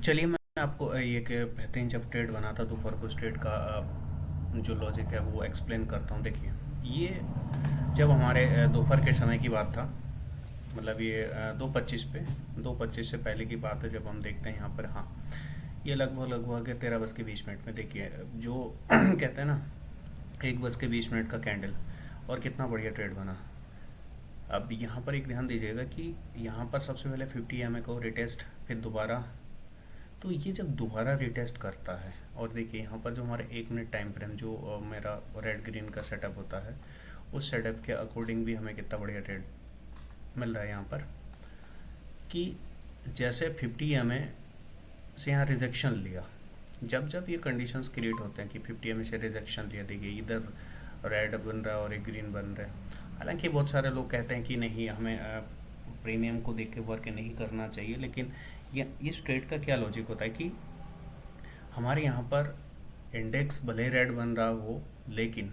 चलिए मैं आपको ये कि बेहतरीन जब ट्रेड बना था दोपहर को उस ट्रेड का जो लॉजिक है वो एक्सप्लेन करता हूँ। देखिए, ये जब हमारे दोपहर के समय की बात था, मतलब ये 2:25 पे, 2:25 से पहले की बात है जब हम देखते हैं यहाँ पर। हाँ, ये लगभग लगभग 13:20 में। देखिए जो कहते हैं ना, 1:20 का कैंडल, और कितना बढ़िया ट्रेड बना। अब यहाँ पर एक ध्यान दीजिएगा कि यहाँ पर सबसे पहले 50 को रिटेस्ट, फिर दोबारा। तो ये जब दोबारा रिटेस्ट करता है, और देखिए यहाँ पर जो हमारा 1 मिनट टाइम फ्रेम जो मेरा रेड ग्रीन का सेटअप होता है, उस सेटअप के अकॉर्डिंग भी हमें कितना बढ़िया ट्रेड मिल रहा है यहाँ पर। कि जैसे 50 से यहाँ रिजेक्शन लिया, जब जब ये कंडीशंस क्रिएट होते हैं कि 50 से रिजेक्शन लिया, देखिए इधर रेड बन रहा है और एक ग्रीन बन रहा है। हालांकि बहुत सारे लोग कहते हैं कि नहीं, हमें प्रीमियम को देख के वर्क नहीं करना चाहिए, लेकिन ये इस ट्रेड का क्या लॉजिक होता है कि हमारे यहाँ पर इंडेक्स भले रेड बन रहा हो, लेकिन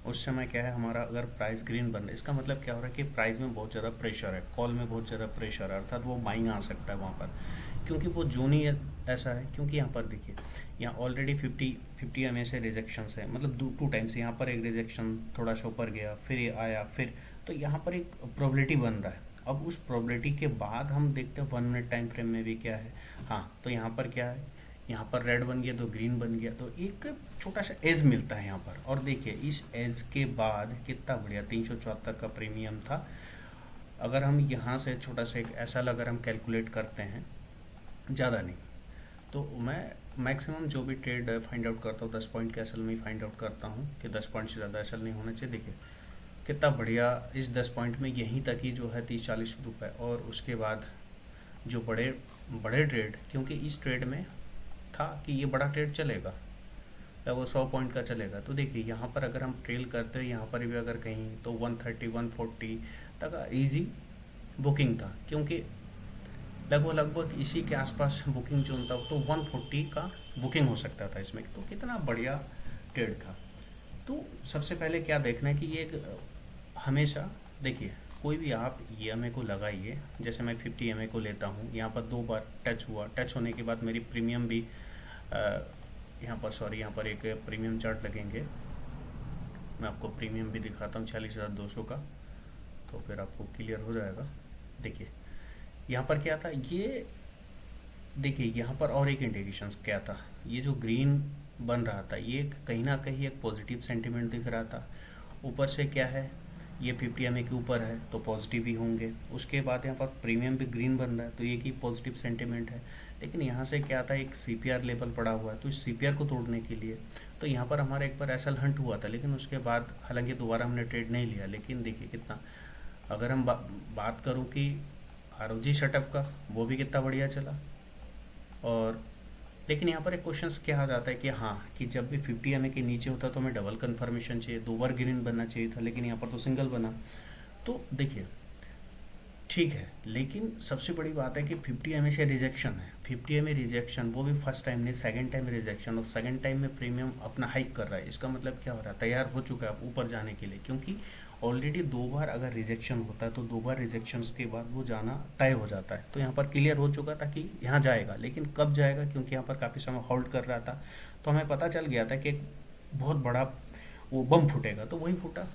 उस समय क्या है, हमारा अगर प्राइस ग्रीन बन रहा है, इसका मतलब क्या हो रहा है कि प्राइस में बहुत ज़्यादा प्रेशर है, कॉल में बहुत ज़्यादा प्रेशर है, अर्थात वो बाइंग आ सकता है वहाँ पर। क्योंकि वो जोन ही ऐसा है, क्योंकि यहाँ पर देखिए, यहाँ ऑलरेडी 50 से रिजेक्शंस है, मतलब टू टाइम्स यहाँ पर एक रिजेक्शन थोड़ा सा ऊपर गया, फिर ये आया, फिर तो यहाँ पर एक प्रोबेबिलिटी बन रहा है। अब उस प्रोबेबिलिटी के बाद हम देखते हैं 1 मिनट टाइम फ्रेम में भी क्या है। हाँ, तो यहाँ पर क्या है, यहाँ पर रेड बन गया तो ग्रीन बन गया, तो एक छोटा सा एज मिलता है यहाँ पर। और देखिए इस एज के बाद कितना बढ़िया 374 का प्रीमियम था। अगर हम यहाँ से छोटा सा एक ऐसा अगर हम कैलकुलेट करते हैं, ज़्यादा नहीं, तो मैं मैक्सिमम जो भी ट्रेड फाइंड आउट करता हूँ 10 पॉइंट के असल में ही फाइंड आउट करता हूँ कि 10 पॉइंट से ज़्यादा असल नहीं होना चाहिए। देखिए कितना बढ़िया इस 10 पॉइंट में यहीं तक ही जो है 30-40 रुपये, और उसके बाद जो बड़े बड़े ट्रेड, क्योंकि इस ट्रेड में था कि ये बड़ा ट्रेड चलेगा या वो 100 पॉइंट का चलेगा। तो देखिए यहाँ पर अगर हम ट्रेल करते हैं, यहाँ पर भी अगर कहीं तो 130-140 तक इजी बुकिंग था, क्योंकि लगभग लगभग इसी के आसपास बुकिंग जोन था, तो 140 का बुकिंग हो सकता था इसमें। तो कितना बढ़िया ट्रेड था। तो सबसे पहले क्या देखना है कि ये एक हमेशा देखिए, कोई भी आप EMA को लगाइए। जैसे मैं 50 को लेता हूँ, यहाँ पर 2 बार टच हुआ, टच होने के बाद मेरी प्रीमियम भी यहाँ पर यहाँ पर एक प्रीमियम चार्ट लगेंगे, मैं आपको प्रीमियम भी दिखाता हूँ 46,200 का, तो फिर आपको क्लियर हो जाएगा। देखिए यहाँ पर क्या था, ये देखिए यहाँ पर और एक इंडिकेशंस क्या था, ये जो ग्रीन बन रहा था ये कहीं ना कहीं एक पॉजिटिव सेंटीमेंट दिख रहा था। ऊपर से क्या है, ये 50 के ऊपर है तो पॉजिटिव ही होंगे। उसके बाद यहाँ पर प्रीमियम भी ग्रीन बन रहा है, तो ये की पॉजिटिव सेंटीमेंट है। लेकिन यहाँ से क्या था, एक CPR लेवल पड़ा हुआ है, तो इस CPR को तोड़ने के लिए तो यहाँ पर हमारा एक बार ऐसा हंट हुआ था, लेकिन उसके बाद हालांकि दोबारा हमने ट्रेड नहीं लिया। लेकिन देखिए कितना, अगर हम बात करूँ कि ROG सेटअप का, वो भी कितना बढ़िया चला। और लेकिन यहाँ पर एक क्वेश्चन क्या आ जाता है कि हाँ, कि जब भी 50 के नीचे होता तो हमें डबल कन्फर्मेशन चाहिए, 2 बार ग्रीन बनना चाहिए था, लेकिन यहाँ पर तो सिंगल बना। तो देखिए ठीक है, लेकिन सबसे बड़ी बात है कि 50 से रिजेक्शन है, 50 रिजेक्शन, वो भी फर्स्ट टाइम नहीं, सेकंड टाइम रिजेक्शन, और सेकंड टाइम में प्रीमियम अपना हाइक कर रहा है। इसका मतलब क्या हो रहा है, तैयार हो चुका है ऊपर जाने के लिए, क्योंकि ऑलरेडी 2 बार अगर रिजेक्शन होता है तो 2 बार रिजेक्शन के बाद वो जाना तय हो जाता है। तो यहाँ पर क्लियर हो चुका था कि यहाँ जाएगा, लेकिन कब जाएगा, क्योंकि यहाँ पर काफ़ी समय होल्ड कर रहा था, तो हमें पता चल गया था कि एक बहुत बड़ा वो बम फूटेगा, तो वही फूटा।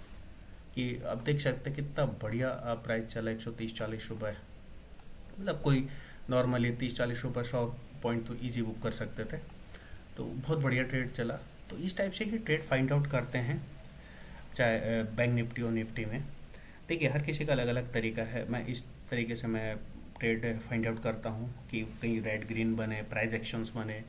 कि अब देख सकते हैं कितना बढ़िया प्राइस चला, 130-140 रुपये, मतलब कोई नॉर्मली 30-40 रुपये 100 पॉइंट तो इजी बुक कर सकते थे। तो बहुत बढ़िया ट्रेड चला। तो इस टाइप से ही ट्रेड फाइंड आउट करते हैं, चाहे बैंक निफ्टी और निफ्टी में। देखिए हर किसी का अलग अलग तरीका है, मैं इस तरीके से मैं ट्रेड फाइंड आउट करता हूँ कि कहीं रेड ग्रीन बने, प्राइस एक्शंस बने,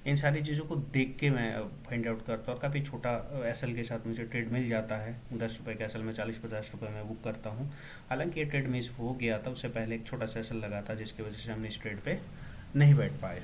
इन सारी चीज़ों को देख के मैं फाइंड आउट करता हूँ। और काफ़ी छोटा एसएल के साथ मुझे ट्रेड मिल जाता है, 10 रुपये के एसएल में 40-50 रुपये में बुक करता हूँ। हालांकि ये ट्रेड मिस हो गया था, उससे पहले एक छोटा सा एसएल लगा था, जिसकी वजह से हमने इस ट्रेड पे नहीं बैठ पाए।